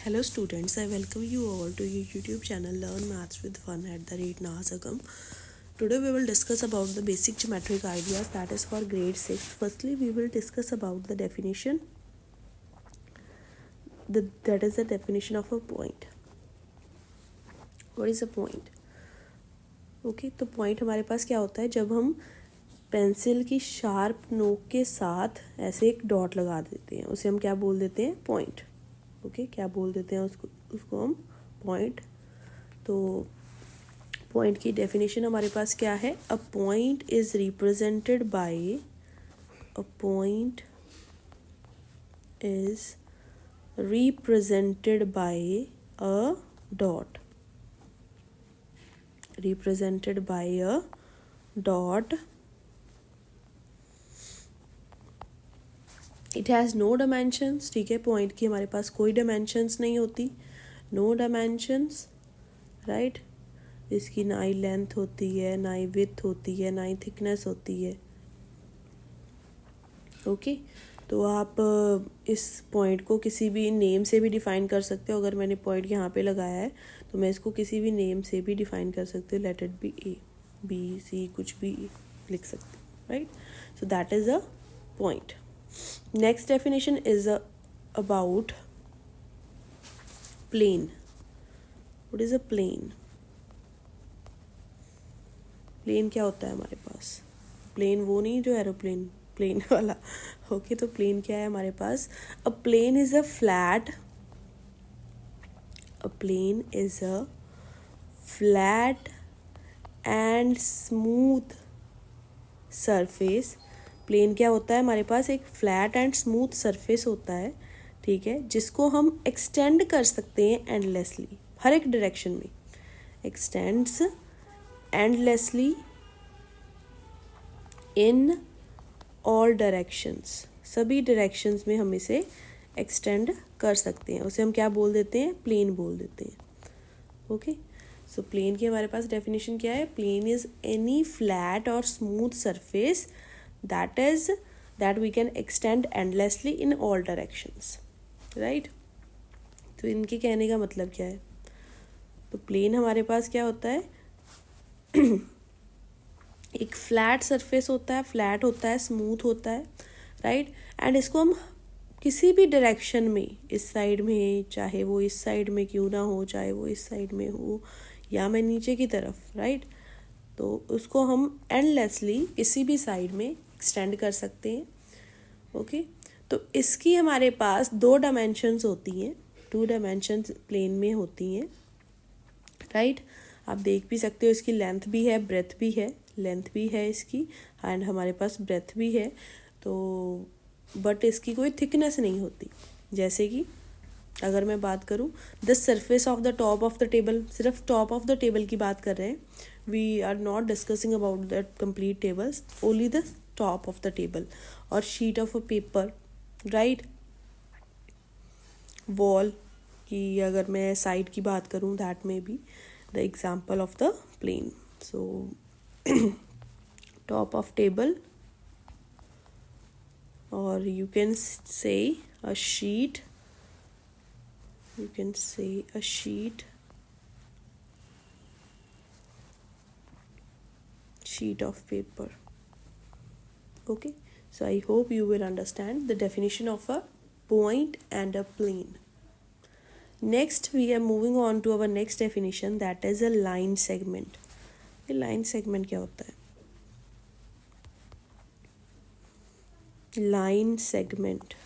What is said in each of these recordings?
Hello students, I welcome you all to your YouTube channel Learn Maths with Fun @Nahasagam. Today we will discuss about the basic geometric ideas, that is for grade 6. Firstly, we will discuss about the definition. That is the definition of a point. What is a point? Okay, तो point हमारे पास क्या होता है, जब हम pencil की sharp नोक के साथ ऐसे एक डॉट लगा देते हैं, उसे हम क्या बोल देते हैं? पॉइंट. ओके, क्या बोल देते हैं उसको हम? पॉइंट. तो पॉइंट की डेफिनेशन हमारे पास क्या है? A point is represented by a point is represented by a dot. Represented by a dot. It has no dimensions. ठीक है, पॉइंट की हमारे पास कोई डायमेंशंस नहीं होती. No dimensions, right. इसकी ना ही लेंथ होती है, ना ही विड्थ होती है, ना ही थिकनेस होती है. ओके, तो आप इस पॉइंट को किसी भी नेम से भी डिफ़ाइन कर सकते हो. अगर मैंने पॉइंट यहाँ पे लगाया है तो मैं इसको किसी भी नेम से भी डिफ़ाइन कर सकते हो. Let it be A, B, C, कुछ भी लिख सकते हो, right. So that is a point. Next definition is about plane. What is a plane? Plane क्या होता है हमारे पास? प्लेन वो नहीं जो एरोप्लेन प्लेन वाला. ओके, तो प्लेन क्या है हमारे पास? A plane is a flat. A plane is a flat and smooth surface. Plane क्या होता है हमारे पास? एक फ्लैट एंड स्मूथ सरफेस होता है, ठीक है, जिसको हम एक्सटेंड कर सकते हैं एंडलेसली, हर एक डायरेक्शन में. X tends endlessly in all directions. सभी डायरेक्शंस में हम इसे एक्सटेंड कर सकते हैं. उसे हम क्या बोल देते हैं? प्लेन बोल देते हैं. ओके, सो प्लेन की हमारे पास डेफिनेशन क्या है? प्लेन इज एनी फ्लैट और smooth surface that we can extend endlessly in all directions, right. तो इनके कहने का मतलब क्या है? तो प्लेन हमारे पास क्या होता है? एक फ्लैट सरफेस होता है, फ्लैट होता है, स्मूथ होता है, राइट. एंड इसको हम किसी भी डायरेक्शन में, इस साइड में, चाहे वो इस साइड में क्यों ना हो, चाहे वो इस साइड में हो या मैं नीचे की तरफ, राइट, तो उसको हम एंडलेसली किसी भी साइड में एक्सटेंड कर सकते हैं. ओके, तो इसकी हमारे पास दो डायमेंशंस होती हैं. 2 डायमेंशंस प्लेन में होती हैं, राइट. आप देख भी सकते हो, इसकी लेंथ भी है, ब्रेथ भी है. लेंथ भी है इसकी एंड हमारे पास ब्रेथ भी है. तो बट इसकी कोई थिकनेस नहीं होती. जैसे कि अगर मैं बात करूं, the surface of the top of the table, सिर्फ टॉप ऑफ द टेबल की बात कर रहे हैं. We are not discussing about that complete tables, only the top of the table और sheet of a paper, right. Wall की अगर मैं साइड की बात करूं, that may be the example of the plane. So top of table, और you can say a sheet, you can say a sheet of paper. Okay, so I hope you will understand the definition of a point and a plane. Next we are moving on to our next definition, that is a line segment. ये line segment क्या होता है? line segment.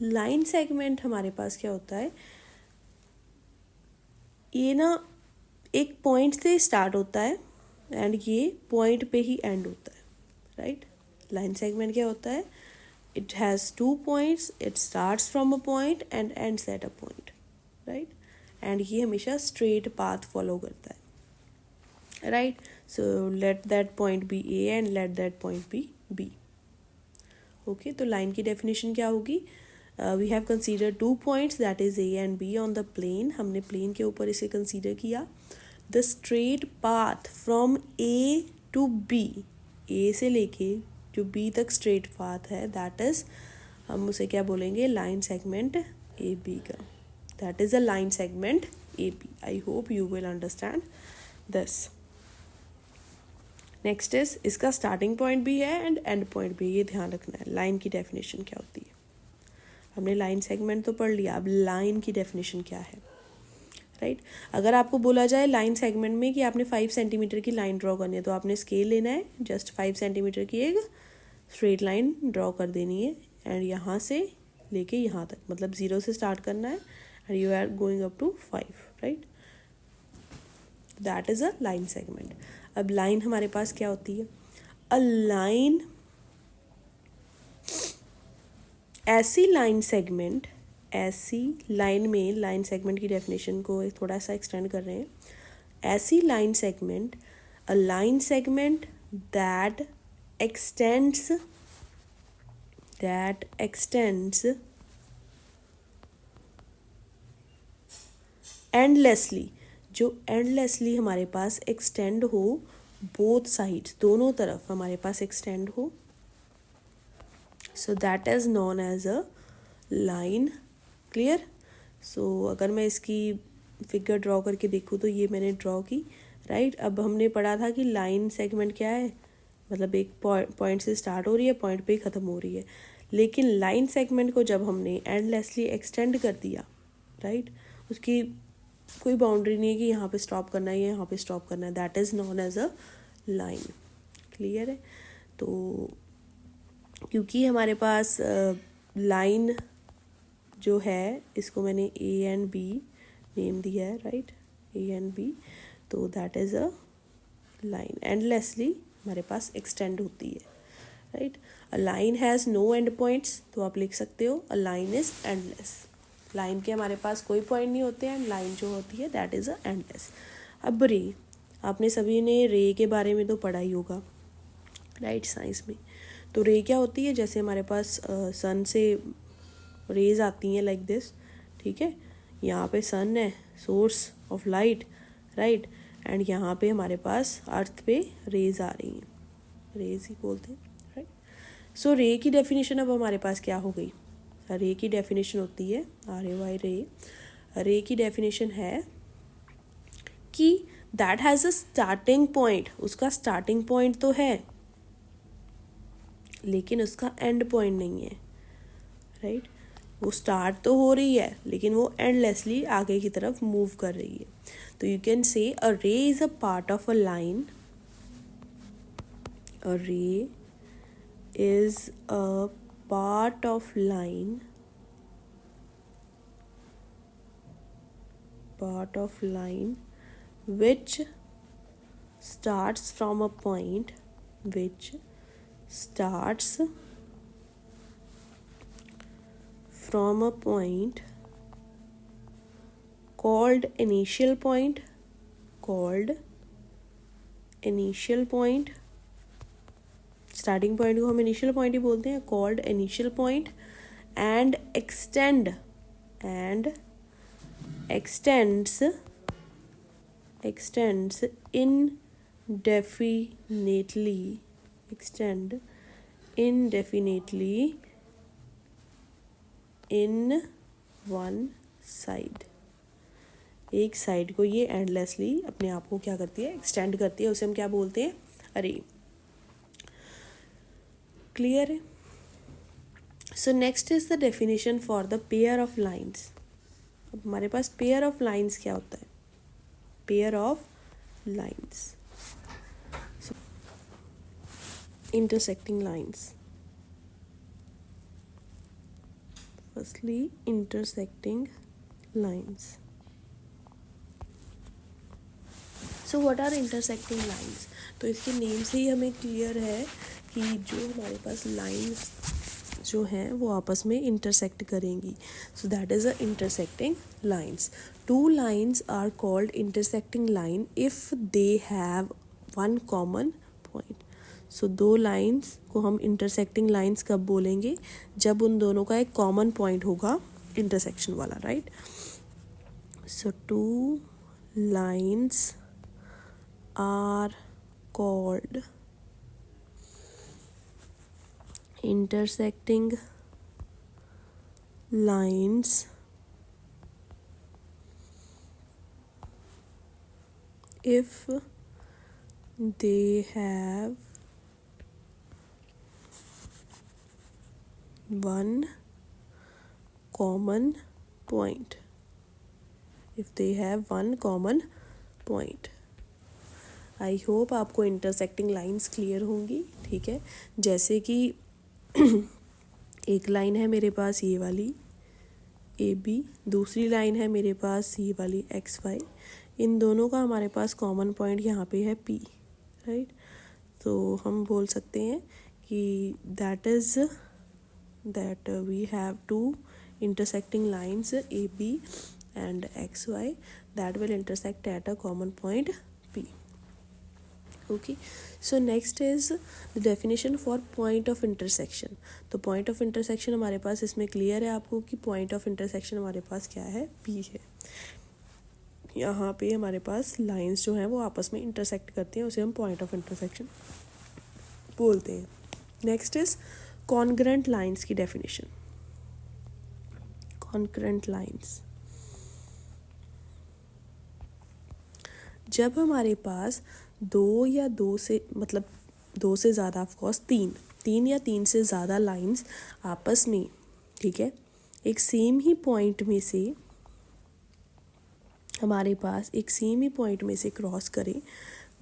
Line segment हमारे पास क्या होता है? ये ना एक पॉइंट से स्टार्ट होता है एंड ये पॉइंट पे ही एंड होता है, राइट. लाइन सेगमेंट क्या होता है? It has 2 points, it starts from a point and ends at a point, right. And ये हमेशा स्ट्रेट पाथ फॉलो करता है, right. So let that point be A and let that point be B. Okay, तो line की definition क्या होगी? We have considered 2 points, that is A and B on the plane. हमने plane के ऊपर इसे कंसीडर किया. The straight path from A to B, A से लेके जो B तक स्ट्रेट पाथ है, दैट इज हम उसे क्या बोलेंगे? लाइन सेगमेंट ए बी का, that is a line segment A B. I hope you will understand this. Next is, इसका स्टार्टिंग पॉइंट भी है एंड एंड पॉइंट भी, ये ध्यान रखना है. लाइन की डेफिनेशन क्या होती है. हमने लाइन सेगमेंट तो पढ़ लिया, अब लाइन की डेफिनेशन क्या है. राइट, अगर आपको बोला जाए लाइन सेगमेंट में कि आपने 5 सेंटीमीटर की लाइन ड्रॉ करनी है, तो आपने स्केल लेना है, जस्ट 5 सेंटीमीटर की एक स्ट्रेट लाइन ड्रॉ कर देनी है एंड यहाँ से लेके यहाँ तक, मतलब 0 से स्टार्ट करना है and you are going up to 5. Right, that is a line segment. अब लाइन हमारे पास क्या होती है. अ लाइन, ऐसी लाइन सेगमेंट, ऐसी लाइन में, लाइन सेगमेंट की डेफिनेशन को थोड़ा सा एक्सटेंड कर रहे हैं. ऐसी line segment, a line segment that extends endlessly, जो endlessly हमारे पास extend हो, both sides, दोनों तरफ हमारे पास extend हो, so that is known as a line. clear? so अगर मैं इसकी फिगर ड्रॉ करके देखूँ तो ये मैंने ड्रॉ की. राइट, अब हमने पढ़ा था कि लाइन सेगमेंट क्या है, मतलब एक पॉइंट से स्टार्ट हो रही है, पॉइंट पे ही ख़त्म हो रही है. लेकिन लाइन सेगमेंट को जब हमने एंडलेसली एक्सटेंड कर दिया, राइट, उसकी कोई बाउंड्री नहीं है कि यहाँ पे स्टॉप करना है या यहाँ पे स्टॉप करना है, that is known as a line. Clear है. तो क्योंकि हमारे पास लाइन जो है, इसको मैंने ए एंड बी नेम दिया है, राइट, ए एंड बी, तो that is a line. Endlessly हमारे पास एक्सटेंड होती है. Right, a line has no end points, तो आप लिख सकते हो a line is endless. Line के हमारे पास कोई पॉइंट नहीं होते हैं, लाइन जो होती है दैट इज़ अ एंडलेस. अब रे, आपने सभी ने रे के बारे में तो पढ़ा ही होगा, राइट, साइंस में. तो रे क्या होती है, जैसे हमारे पास सन से रेज आती हैं लाइक दिस. ठीक है, यहाँ पे सन है, source of light, right, and यहाँ पे हमारे पास अर्थ पे रेज आ रही हैं, रेज ही बोलते हैं. राइट, सो रे की डेफिनेशन अब हमारे पास क्या हो गई. रे की डेफिनेशन होती है RAY रे. रे की डेफिनेशन है कि that has a starting point, उसका स्टार्टिंग पॉइंट तो है लेकिन उसका एंड पॉइंट नहीं है. राइट, वो स्टार्ट तो हो रही है लेकिन वो एंडलेसली आगे की तरफ मूव कर रही है. तो you can say a ray is a part of a line. A ray is a part of line which starts from a point called initial point. Starting point को हम इनिशियल पॉइंट ही बोलते हैं, called initial point, and extends indefinitely in one side. एक side को ये endlessly अपने आप को क्या करती है, एक्सटेंड करती है, उसे हम क्या बोलते हैं, अरे. क्लियर है. So next is the definition for the pair of lines. अब हमारे पास पेयर ऑफ लाइन्स क्या होता है. Pair of lines, intersecting lines. Firstly, intersecting lines. So what are intersecting lines? तो इसके नेम से ही हमें क्लियर है कि जो हमारे पास लाइन्स जो हैं वो आपस में इंटरसेक्ट करेंगी. So that is a intersecting lines. Two lines are called intersecting line if they have one common point. So दो लाइन्स को हम इंटरसेक्टिंग लाइन्स कब बोलेंगे, जब उन दोनों का एक कॉमन पॉइंट होगा इंटरसेक्शन वाला. Right, so two lines are called intersecting lines if they have one common point, if they have one common point. I hope आपको इंटरसेक्टिंग लाइंस क्लियर होंगी, ठीक है। जैसे कि एक लाइन है मेरे पास ये वाली ए बी, दूसरी लाइन है मेरे पास ये वाली एक्स वाई, इन दोनों का हमारे पास कॉमन पॉइंट यहाँ पे है पी, राइट। तो हम बोल सकते हैं कि that is that we have two intersecting lines AB and XY that will intersect at a common point P. Okay, so next is the definition for point of intersection. तो point of intersection हमारे पास इसमें clear है आपको कि point of intersection हमारे पास क्या है, P है। यहाँ पे हमारे पास lines जो हैं वो आपस में intersect करती हैं, उसे हम point of intersection बोलते हैं। Next is congruent lines की definition. कॉन्करेंट लाइंस, जब हमारे पास दो या दो से मतलब दो से ज़्यादा ऑफकोर्स तीन या तीन से ज़्यादा लाइंस आपस में, ठीक है, एक सेम ही पॉइंट में से हमारे पास एक सेम ही पॉइंट में से क्रॉस करें,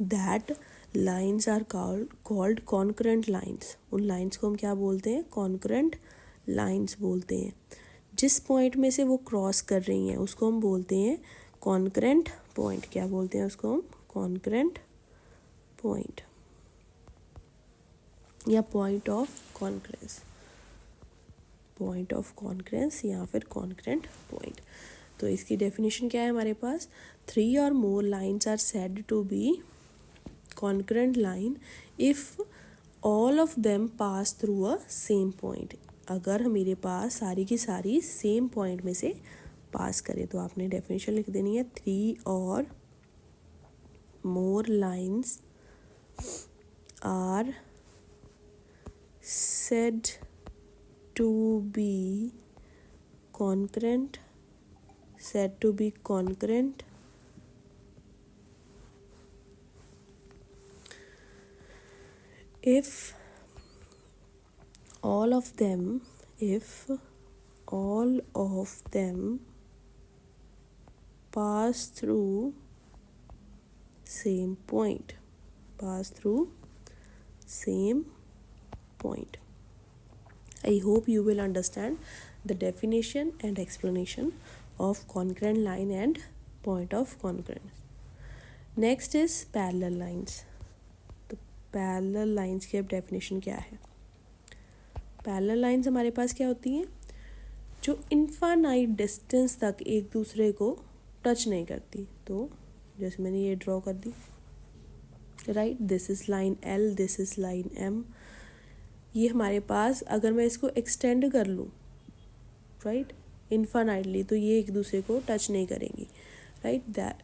that lines are called concurrent lines. उन लाइंस को हम क्या बोलते हैं, कॉन्करेंट लाइंस बोलते हैं। जिस पॉइंट में से वो क्रॉस कर रही हैं उसको हम बोलते हैं कॉन्करेंट पॉइंट। क्या बोलते हैं उसको हम, कॉन्करेंट पॉइंट या point of concurrence, point of concurrence या फिर कॉन्करेंट पॉइंट। तो इसकी डेफिनेशन क्या है हमारे पास, 3 or more lines are said to be concurrent line if all of them pass through a same point। अगर मेरे पास सारी की सारी सेम पॉइंट में से पास करें, तो आपने डेफिनेशन लिख देनी है, 3 or more lines are said to be concurrent, said to be concurrent if all of them pass through same point, I hope you will understand the definition and explanation of concurrent line and point of concurrence. Next is parallel lines. तो parallel lines की अब definition क्या है, parallel lines हमारे पास क्या होती हैं, जो इनफाइनाइट डिस्टेंस तक एक दूसरे को टच नहीं करती। तो जैसे मैंने ये ड्रॉ कर दी, right, this is line L, this is line M। ये हमारे पास अगर मैं इसको एक्सटेंड कर लूँ, राइट, इनफाइनाइटली, तो ये एक दूसरे को टच नहीं करेंगी, right. That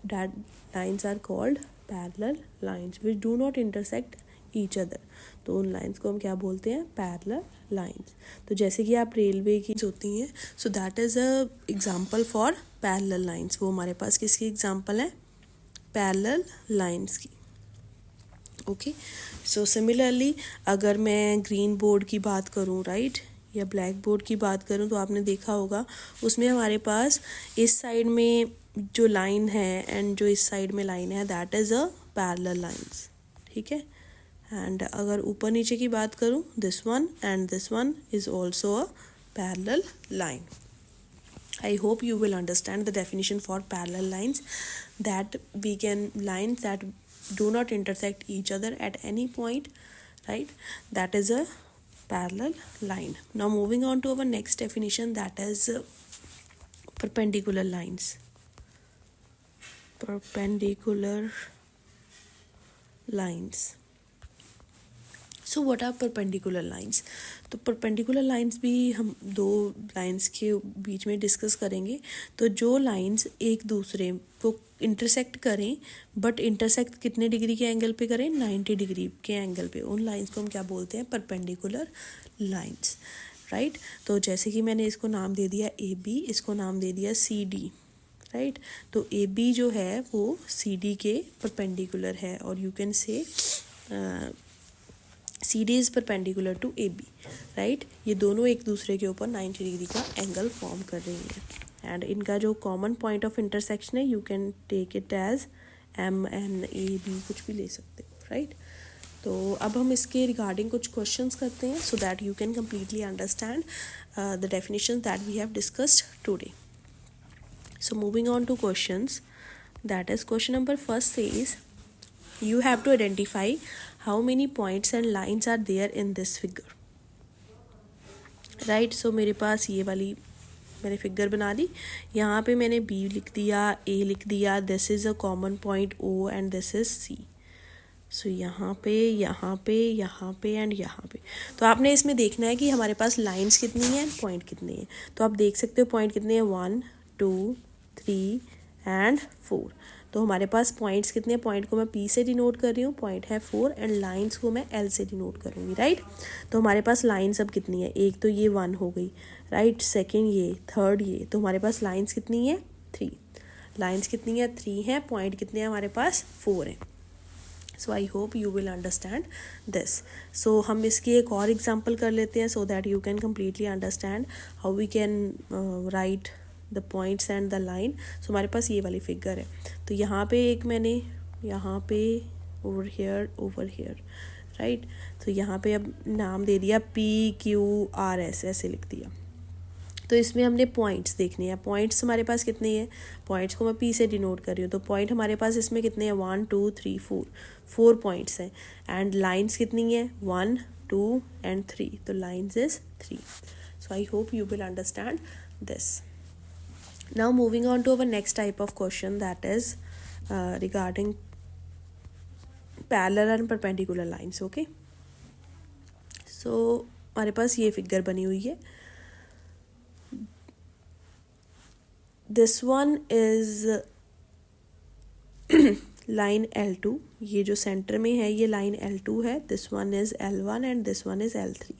lines are called parallel lines which do not intersect each other. तो उन लाइंस को हम क्या बोलते हैं, पैरेलल लाइंस। तो जैसे कि आप रेलवे की होती हैं, so that is a example for parallel lines. वो हमारे पास किसकी एग्जांपल है, पैरेलल लाइंस की। ओके, सो सिमिलरली अगर मैं ग्रीन बोर्ड की बात करूं, राइट, या ब्लैक बोर्ड की बात करूं, तो आपने देखा होगा उसमें हमारे पास इस साइड में जो लाइन है एंड जो इस साइड में लाइन है, that is a parallel lines, ठीक है। एंड अगर ऊपर नीचे की बात करूं, this one and this one is also a parallel line. I hope you will understand the definition for parallel lines, that we can lines that do not intersect each other at any point, right, that is a parallel line. Now moving on to our next definition, that is perpendicular lines. Perpendicular lines. So what are perpendicular lines. तो perpendicular lines भी हम दो lines के बीच में discuss करेंगे। तो जो lines एक दूसरे को इंटरसेक्ट करें, बट इंटरसेक्ट कितने डिग्री के एंगल पे करें, 90 डिग्री के एंगल पे, उन लाइंस को हम क्या बोलते हैं, परपेंडिकुलर लाइंस, राइट। तो जैसे कि मैंने इसको नाम दे दिया AB, इसको नाम दे दिया CD, राइट। तो ए बी जो है वो सी डी के परपेंडिकुलर है, और you can say C D is perpendicular to A B, right. ये दोनों एक दूसरे के ऊपर 90 डिग्री का एंगल फॉर्म कर रही हैं, एंड इनका जो कॉमन पॉइंट ऑफ इंटरसेक्शन है you can take it as M N A B, कुछ भी ले सकते हो, राइट। तो अब हम इसके रिगार्डिंग कुछ क्वेश्चंस करते हैं so that you can completely understand the definition that we have discussed today. So moving on to questions, that is question number first says you have to identify how many points and lines are there in this figure, right. So मेरे पास ये वाली मैंने figure बना दी, यहाँ पे मैंने B लिख दिया, A लिख दिया, this is a common point O and this is C. सो यहाँ पे यहाँ पे यहाँ पे एंड यहाँ पे. तो आपने इसमें देखना है कि हमारे पास लाइंस कितनी हैं, पॉइंट कितने हैं. तो आप देख सकते हो पॉइंट कितने हैं, 1 2 3 एंड 4. तो हमारे पास पॉइंट्स कितने हैं, पॉइंट को मैं P से डिनोट कर रही हूँ, पॉइंट है 4, एंड लाइंस को मैं L से डिनोट करूँगी, राइट. तो हमारे पास लाइंस अब कितनी है, एक तो ये 1 हो गई, राइट, सेकेंड ये, थर्ड ये. तो हमारे पास लाइंस कितनी है, 3. लाइंस कितनी है, 3 है. पॉइंट कितने हैं हमारे पास, 4 है. So I hope you will understand this. So हम इसकी एक और एग्जाम्पल कर लेते हैं so that you can completely understand how we can write the points and the line. So हमारे पास ये वाली फिगर है. तो यहाँ पे एक मैंने यहाँ पे ओवर हेयर, राइट. तो यहाँ पे अब नाम दे दिया PQRS, ऐसे लिख दिया. तो इसमें हमने पॉइंट्स देखने हैं. पॉइंट्स हमारे पास कितने हैं, पॉइंट्स को मैं P से डिनोट कर रही हूँ. तो पॉइंट हमारे पास इसमें कितने हैं, 1 2 3 4 पॉइंट्स हैं. एंड लाइंस कितनी है, 1 2 एंड 3. तो lines is 3. So I hope you will understand this. Now moving on to our next type of question, that is regarding parallel and perpendicular lines. Okay, so हमारे पास ये figure बनी हुई है. This one is line L2. ये जो centre में है ये लाइन L2 है. This one is L1 and this one is L3.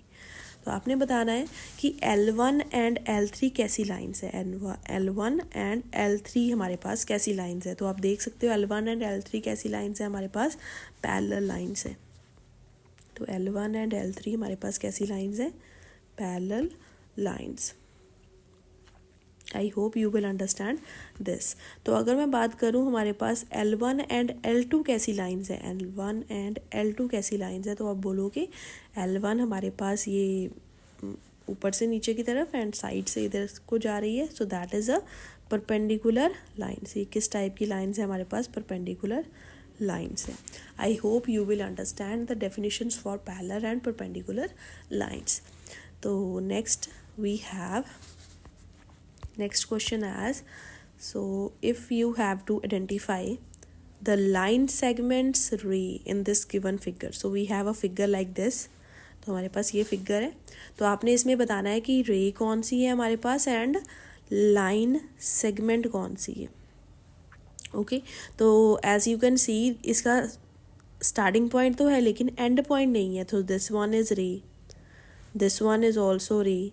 तो आपने बताना है कि L1 एंड L3 कैसी लाइन्स है. L1 एंड L3 हमारे पास कैसी लाइन्स है. तो आप देख सकते हो L1 एंड L3 कैसी लाइन्स है, हमारे पास पैरेलल लाइन्स है. तो L1 एंड L3 हमारे पास कैसी लाइन्स है, parallel lines. I hope you will understand this. तो अगर मैं बात करूँ हमारे पास L1 एंड L2 कैसी लाइंस है, L1 एंड L2 कैसी लाइंस है, तो आप बोलोगे L1 हमारे पास ये ऊपर से नीचे की तरफ एंड साइड से इधर को जा रही है. सो that is a perpendicular lines. ये किस टाइप की लाइन्स है, हमारे पास परपेंडिकुलर लाइन्स है. I hope you will understand the definitions for parallel and perpendicular lines. तो next we have next question as, so if you have to identify the line segments ray in this given figure. so we have a figure like this. तो हमारे पास ये figure है. तो आपने इसमें बताना है कि रे कौन सी है हमारे पास एंड लाइन सेगमेंट कौन सी है. ओके, तो एज यू कैन सी इसका स्टार्टिंग पॉइंट तो है लेकिन एंड पॉइंट नहीं है. तो दिस वन इज़ रे, दिस वन इज़ ऑल्सो रे,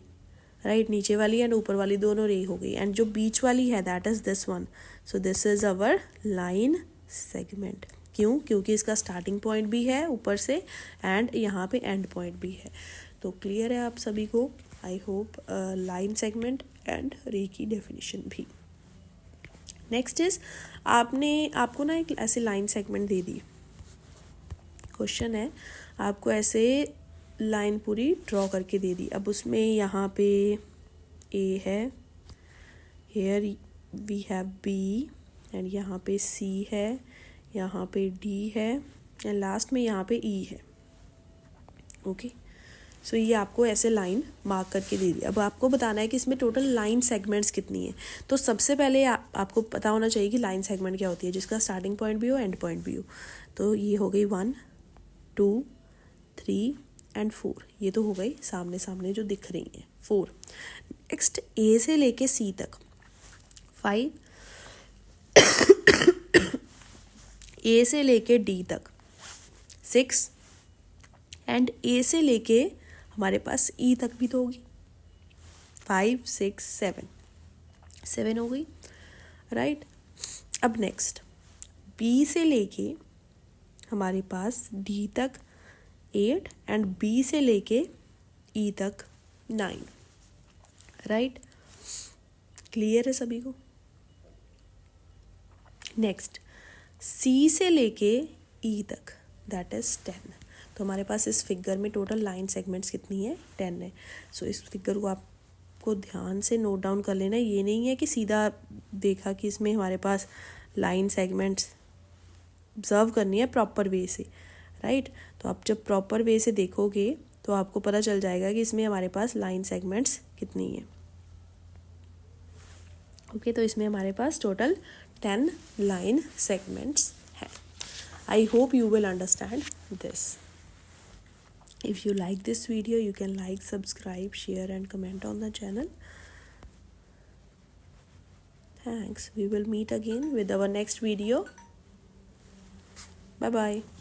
राइट. नीचे वाली एंड ऊपर वाली दोनों रे हो गई. एंड जो बीच वाली है that is this one. So this is our line segment. क्यों, क्योंकि इसका स्टार्टिंग पॉइंट भी है ऊपर से एंड यहाँ पे एंड पॉइंट भी है. तो क्लियर है आप सभी को, I hope, line segment and रे की डेफिनेशन भी. नेक्स्ट इज, आपको ना एक ऐसे लाइन सेगमेंट दे दी. क्वेश्चन है आपको ऐसे लाइन पूरी ड्रॉ करके दे दी. अब उसमें यहाँ पे A है, here we have B, and यहाँ पे C है, यहाँ पे D है, एंड लास्ट में यहाँ पे E है. ओके, सो ये आपको ऐसे लाइन मार्क करके दे दी. अब आपको बताना है कि इसमें टोटल लाइन सेगमेंट्स कितनी है. तो सबसे पहले आपको पता होना चाहिए कि लाइन सेगमेंट क्या होती है, जिसका स्टार्टिंग पॉइंट भी हो एंड पॉइंट भी हो. तो ये हो गई 1 2 3 एंड 4. ये तो हो गई सामने सामने जो दिख रही हैं 4. नेक्स्ट A से लेके C तक 5, A से लेके D तक 6, एंड A से लेके हमारे पास E तक भी तो होगी 5 6 7 हो गई. राइट। अब नेक्स्ट बी से लेके हमारे पास डी तक 8 एंड बी से लेके ई तक 9, राइट। क्लियर है सभी को? नेक्स्ट सी से लेके ई तक दैट इज 10। तो हमारे पास इस फिगर में टोटल लाइन सेगमेंट्स कितनी है? 10 है। सो इस फिगर को आपको ध्यान से नोट डाउन कर लेना। ये नहीं है कि सीधा देखा कि इसमें हमारे पास लाइन सेगमेंट्स ऑब्जर्व करनी है प्रॉपर वे से, राइट। तो आप जब प्रॉपर वे से देखोगे तो आपको पता चल जाएगा कि इसमें हमारे पास लाइन सेगमेंट्स कितनी है। ओके, तो इसमें हमारे पास टोटल 10 लाइन सेगमेंट्स हैं। I hope you will understand this. If you like this video, you can like, subscribe, share and comment on the channel. Thanks. We will meet again with our next video. Bye bye.